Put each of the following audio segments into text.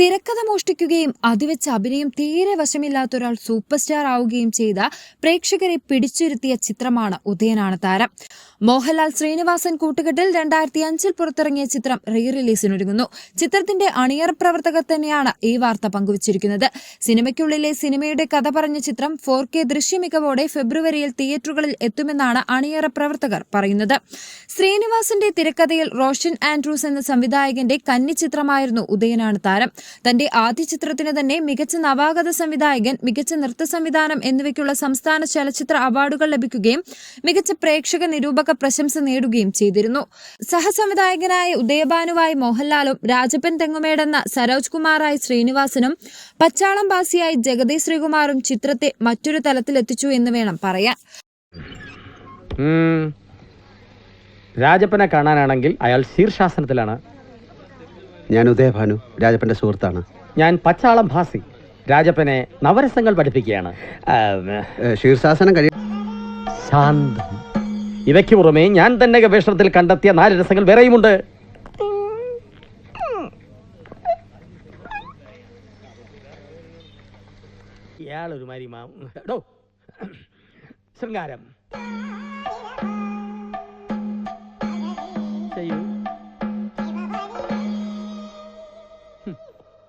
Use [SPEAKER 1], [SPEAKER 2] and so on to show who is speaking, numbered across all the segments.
[SPEAKER 1] തിരക്കഥ മോഷ്ടിക്കുകയും അതുവെച്ച് അഭിനയം തീരെ വശമില്ലാത്ത ഒരാൾ സൂപ്പർ സ്റ്റാർ ആവുകയും ചെയ്ത പ്രേക്ഷകരെ പിടിച്ചിരുത്തിയ ചിത്രമാണ് ഉദയനാണ് താരം. മോഹൻലാൽ ശ്രീനിവാസൻ കൂട്ടുകെട്ടിൽ 2005 പുറത്തിറങ്ങിയ ചിത്രം റീ റിലീസിനൊരുങ്ങുന്നു. ചിത്രത്തിന്റെ അണിയറ പ്രവർത്തകർ തന്നെയാണ് ഈ വാർത്ത പങ്കുവച്ചിരിക്കുന്നത്. സിനിമയ്ക്കുള്ളിലെ സിനിമയുടെ കഥ പറഞ്ഞ ചിത്രം 4K ദൃശ്യമികവോടെ ഫെബ്രുവരിയിൽ തിയേറ്ററുകളിൽ എത്തുമെന്നാണ് അണിയറ പ്രവർത്തകർ പറയുന്നത്. ശ്രീനിവാസന്റെ തിരക്കഥയിൽ റോഷൻ ആൻഡ്രൂസ് എന്ന സംവിധായകന്റെ കന്നി ചിത്രമായിരുന്നു ഉദയനാണ് താരം. തന്റെ ആദ്യ ചിത്രത്തിന് തന്നെ മികച്ച നവാഗത സംവിധായകൻ, മികച്ച നൃത്ത സംവിധാനം എന്നിവയ്ക്കുള്ള സംസ്ഥാന ചലച്ചിത്ര അവാർഡുകൾ ലഭിക്കുകയും മികച്ച പ്രേക്ഷക നിരൂപക പ്രശംസ നേടുകയും ചെയ്തിരുന്നു. സഹസംവിധായകനായ ഉദയഭാനുവായി മോഹൻലാലും, രാജപ്പൻ തെങ്ങുമേടെന്ന സരോജ് കുമാറായി ശ്രീനിവാസനും, പച്ചാളം ബാസിയായി ജഗതി ശ്രീകുമാറും ചിത്രത്തെ മറ്റൊരു തലത്തിലെത്തിച്ചു എന്ന് വേണം പറയാൻ.
[SPEAKER 2] രാജപ്പനെ കാണാനാണെങ്കിൽ അയാൾ ശീർഷാസനത്തിലാണ്.
[SPEAKER 3] ഞാൻ ഉദയഭാനു, രാജപ്പന്റെ സുഹൃത്താണ്.
[SPEAKER 2] ഞാൻ പച്ചാളം ഭാസി, രാജപ്പനെ നവരസങ്ങൾ പഠിപ്പിക്കുകയാണ്.
[SPEAKER 3] ശീർഷാസനം
[SPEAKER 2] ശാന്തം. ഇവയ്ക്ക് പുറമെ ഞാൻ തന്നെ ഗവേഷണത്തിൽ കണ്ടെത്തിയ 4 രസങ്ങൾ വേറെയുമുണ്ട്. ഇയാളൊരു ശൃംഗാരം ചെയ്യൂ.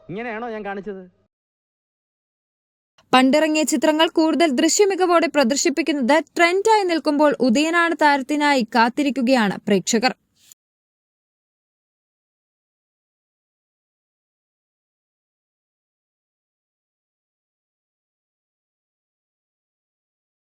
[SPEAKER 2] ഇങ്ങനെയാണോ ഞാൻ കാണിച്ചത്?
[SPEAKER 1] പണ്ടിറങ്ങിയ ചിത്രങ്ങൾ കൂടുതൽ ദൃശ്യമികവോടെ പ്രദർശിപ്പിക്കുന്നത് ട്രെൻഡായി നിൽക്കുമ്പോൾ ഉദയനാണ് താരത്തിനായി കാത്തിരിക്കുകയാണ് പ്രേക്ഷകർ.